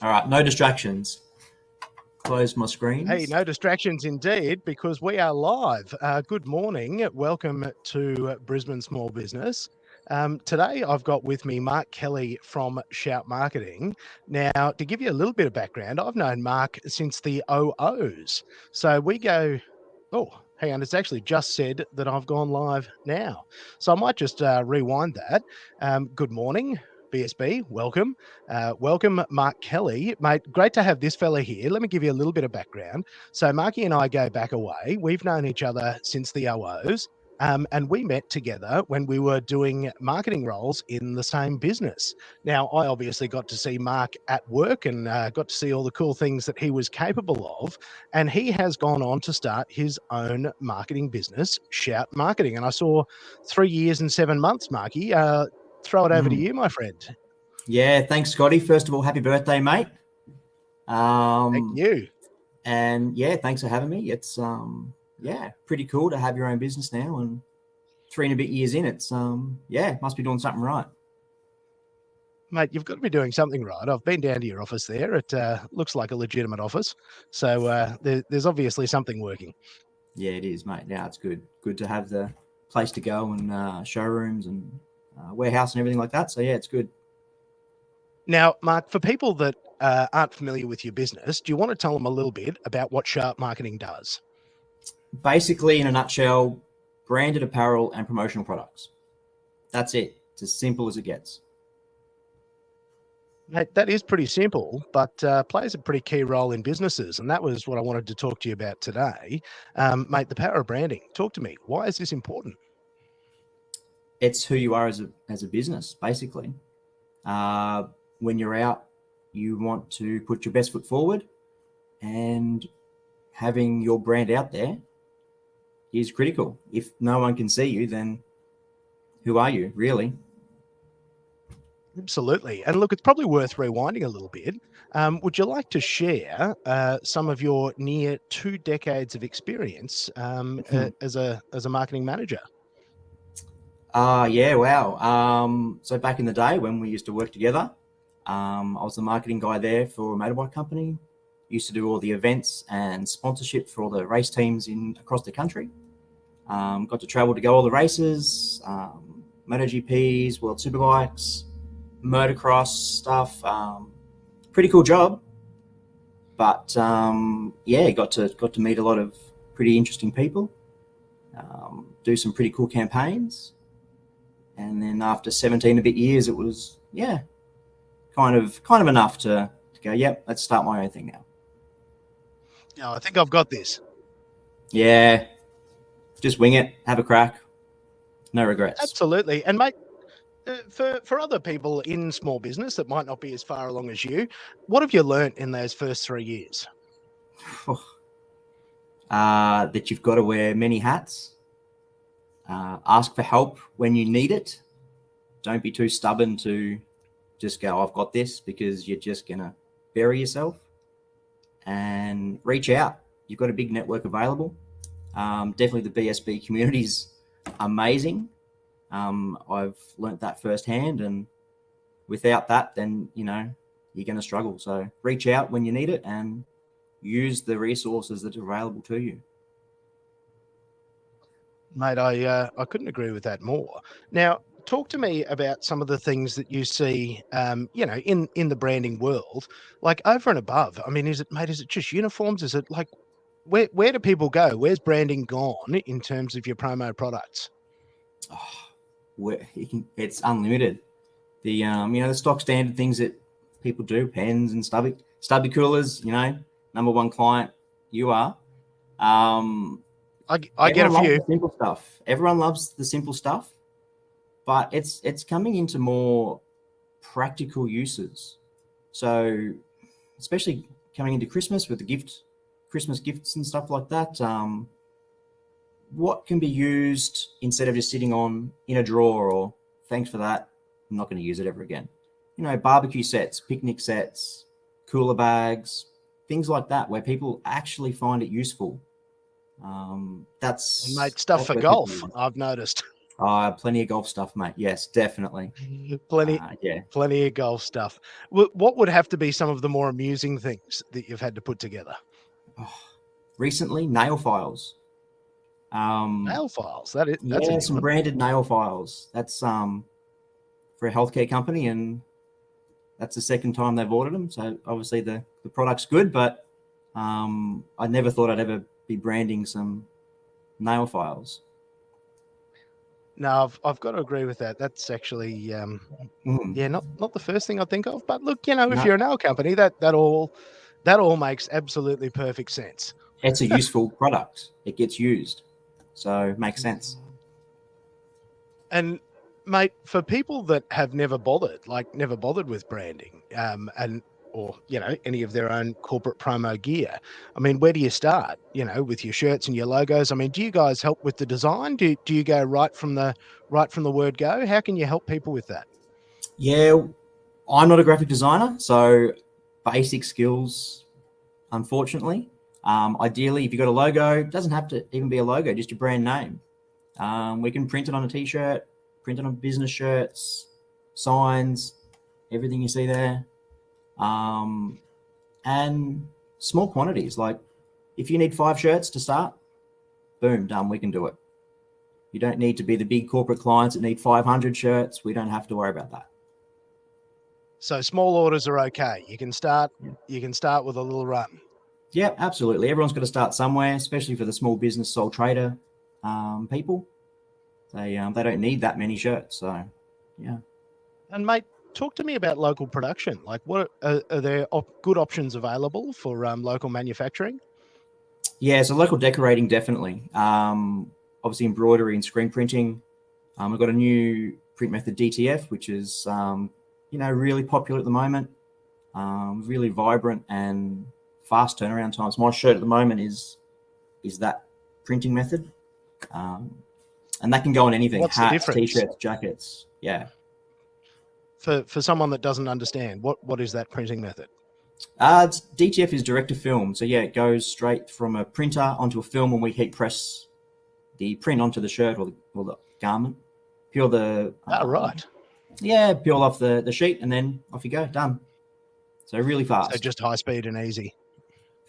All right, no distractions. Close my screens. Hey, no distractions indeed, because we are live. Good morning. Welcome to Brisbane Small Business. Today, I've got with me Mark Kelly from Shout Marketing. Now, to give you a little bit of background, I've known Mark since the E08s. So we go, oh, hang on, it's actually just said that I've gone live now. So I might just rewind that. Good morning. BSB, welcome. Welcome, Mark Kelly. Mate, great to have this fella here. Let me give you a little bit of background. So Marky and I go back away. We've known each other since the OOs, and we met together when we were doing marketing roles in the same business. Now, I obviously got to see Mark at work and got to see all the cool things that he was capable of, and he has gone on to start his own marketing business, Shout Marketing. And I saw 3 years and 7 months, Marky. Throw it over to you, my friend. Yeah, thanks, Scotty. First of all, happy birthday, mate. Thank you. And yeah, thanks for having me. It's pretty cool to have your own business now, and 3 and a bit years in, it's must be doing something right. Mate, you've got to be doing something right. I've been down to your office there. It looks like a legitimate office. So there's obviously something working. Yeah, it is, mate. Yeah, it's good. Good to have the place to go and showrooms and warehouse and everything like that. So yeah, it's good. Now, Mark, for people that aren't familiar with your business, do you want to tell them a little bit about what Shout Marketing does? Basically, in a nutshell, branded apparel and promotional products. That's it. It's as simple as it gets. Mate, that is pretty simple, but plays a pretty key role in businesses. And that was what I wanted to talk to you about today. Mate, the power of branding. Talk to me. Why is this important? It's who you are as a business, basically. When you're out, you want to put your best foot forward, and having your brand out there is critical. If no one can see you, then who are you, really? Absolutely. And look, it's probably worth rewinding a little bit. Would you like to share some of your near 2 decades of experience as a marketing manager? Yeah, wow. So back in the day when we used to work together, I was the marketing guy there for a motorbike company. Used to do all the events and sponsorship for all the race teams across the country. Got to travel to go all the races, MotoGPs, World Superbikes, motocross stuff. Pretty cool job, but got to meet a lot of pretty interesting people, do some pretty cool campaigns. And then after 17 a bit years, it was, kind of enough to go, yep, let's start my own thing now. Yeah, I think I've got this. Yeah, just wing it, have a crack, no regrets. Absolutely. And mate, for other people in small business that might not be as far along as you, what have you learnt in those first 3 years? That you've got to wear many hats. Ask for help when you need it. Don't be too stubborn to just go, I've got this, because you're just going to bury yourself. And reach out. You've got a big network available. Definitely the BSB community is amazing. I've learnt that firsthand, and without that, then, you're going to struggle. So reach out when you need it and use the resources that are available to you. Mate, I couldn't agree with that more. Now, talk to me about some of the things that you see, in the branding world, like over and above. I mean, is it just uniforms? Is it like, where do people go? Where's branding gone in terms of your promo products? It's unlimited. The stock standard things that people do, pens and stubby coolers. Number one client, you are. I get a few. The simple stuff. Everyone loves the simple stuff, but it's coming into more practical uses. So, especially coming into Christmas with the Christmas gifts and stuff like that. What can be used instead of just sitting in a drawer, or thanks for that, I'm not going to use it ever again. Barbecue sets, picnic sets, cooler bags, things like that, where people actually find it useful. Mate, stuff for golf, I've noticed. Plenty of golf stuff, mate. Yes, definitely. Plenty, Yeah. plenty of golf stuff. What would have to be some of the more amusing things that you've had to put together? Recently, nail files. Nail files. That's a Yeah, new some one. branded nail files. That's for a healthcare company, and that's the second time they've ordered them. So obviously the product's good, but I never thought I'd ever be branding some nail files. No, I've got to agree with that. That's actually yeah, not the first thing I think of. But look, if No, you're a nail company, that all makes absolutely perfect sense. it's a useful product. It gets used, so it makes sense. And mate, for people that have never bothered with branding, and or any of their own corporate promo gear, I mean, where do you start? With your shirts and your logos. I mean, do you guys help with the design? Do you go right from the word go? How can you help people with that? Yeah, I'm not a graphic designer, so basic skills, unfortunately. Ideally, if you've got a logo, it doesn't have to even be a logo, just your brand name. We can print it on a t-shirt, print it on business shirts, signs, everything you see there. And small quantities, like if you need 5 shirts to start, boom, done, we can do it. You don't need to be the big corporate clients that need 500 shirts. We don't have to worry about that. So small orders are okay. You can start. Yeah. You can start with a little run. Yeah, absolutely. Everyone's got to start somewhere, especially for the small business sole trader people. They don't need that many shirts. So, yeah. And mate, talk to me about local production. Like, what are there good options available for local manufacturing? Yeah, so local decorating, definitely. Obviously, embroidery and screen printing. We've got a new print method, DTF, which is really popular at the moment. Really vibrant and fast turnaround times. My shirt at the moment is that printing method, and that can go on anything: What's the hats, difference? t-shirts, jackets. Yeah. For someone that doesn't understand, what is that printing method? DTF is direct to film, so yeah, it goes straight from a printer onto a film, and we heat press the print onto the shirt or the garment. Peel the Right. Yeah, peel off the sheet, and then off you go, done. So really fast. So just high speed and easy.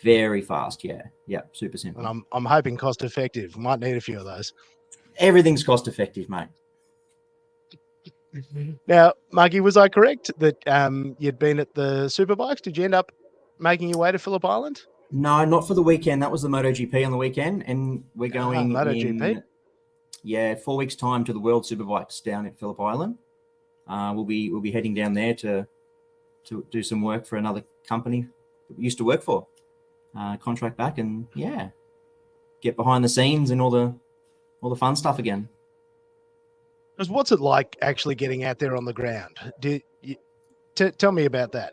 Very fast, yeah. Super simple. And I'm hoping cost effective. Might need a few of those. Everything's cost effective, mate. Now, Marky, was I correct that you'd been at the Superbikes? Did you end up making your way to Phillip Island? No, not for the weekend. That was the MotoGP on the weekend, and we're going MotoGP. in 4 weeks' time to the World Superbikes down at Phillip Island. We'll be heading down there to do some work for another company that we used to work for. Contract back, and get behind the scenes and all the fun stuff again. Because what's it like actually getting out there on the ground? Tell me about that.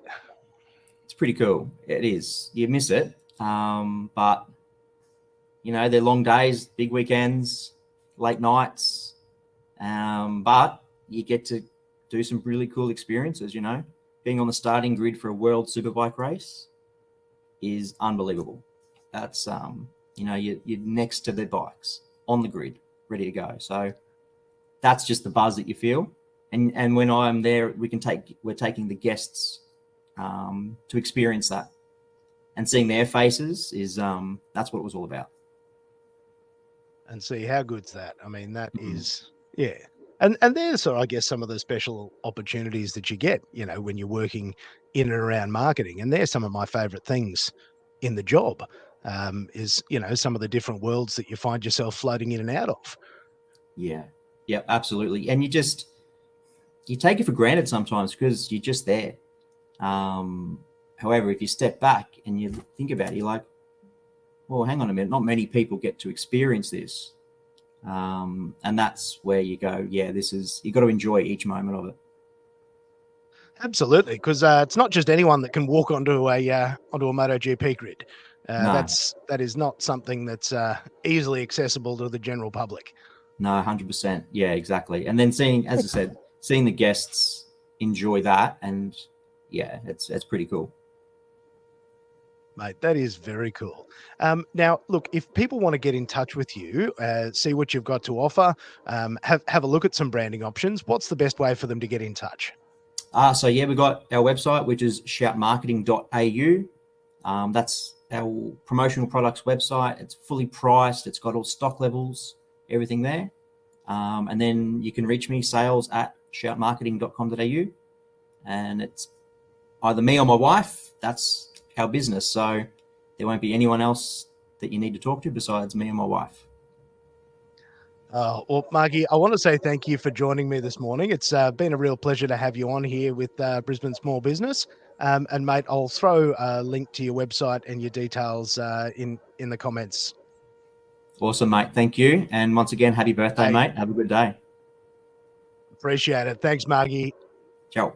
It's pretty cool. It is. You miss it, but they're long days, big weekends, late nights, but you get to do some really cool experiences. Being on the starting grid for a World Superbike race is unbelievable. That's you're next to the bikes on the grid, ready to go. So that's just the buzz that you feel. And when I'm there, we're taking the guests to experience that, and seeing their faces is that's what it was all about. And see how good's that. I mean, that is, yeah. And there's, I guess, some of the special opportunities that you get, when you're working in and around marketing. And there's some of my favorite things in the job, is, some of the different worlds that you find yourself floating in and out of. Yeah, absolutely. And you take it for granted sometimes because you're just there. However, if you step back and you think about it, you're like, well, hang on a minute, not many people get to experience this. And that's where you go, you got to enjoy each moment of it. Absolutely, because it's not just anyone that can walk onto a MotoGP grid. No. That is not something that's easily accessible to the general public. No, 100%. Yeah, exactly. And then as I said, seeing the guests enjoy that, and it's pretty cool. Mate, that is very cool. Now, look, if people want to get in touch with you, see what you've got to offer, have a look at some branding options, what's the best way for them to get in touch? So yeah, we've got our website, which is shoutmarketing.au. That's our promotional products website. It's fully priced. It's got all stock levels, everything there. And then you can reach me, sales@shoutmarketing.com.au. And it's either me or my wife. That's our business. So there won't be anyone else that you need to talk to besides me and my wife. Well, Margie, I want to say thank you for joining me this morning. It's been a real pleasure to have you on here with Brisbane Small Business. And mate, I'll throw a link to your website and your details in the comments. Awesome, mate. Thank you. And once again, happy birthday, Hey, mate. Have a good day. appreciate it. Thanks, Margie. Ciao.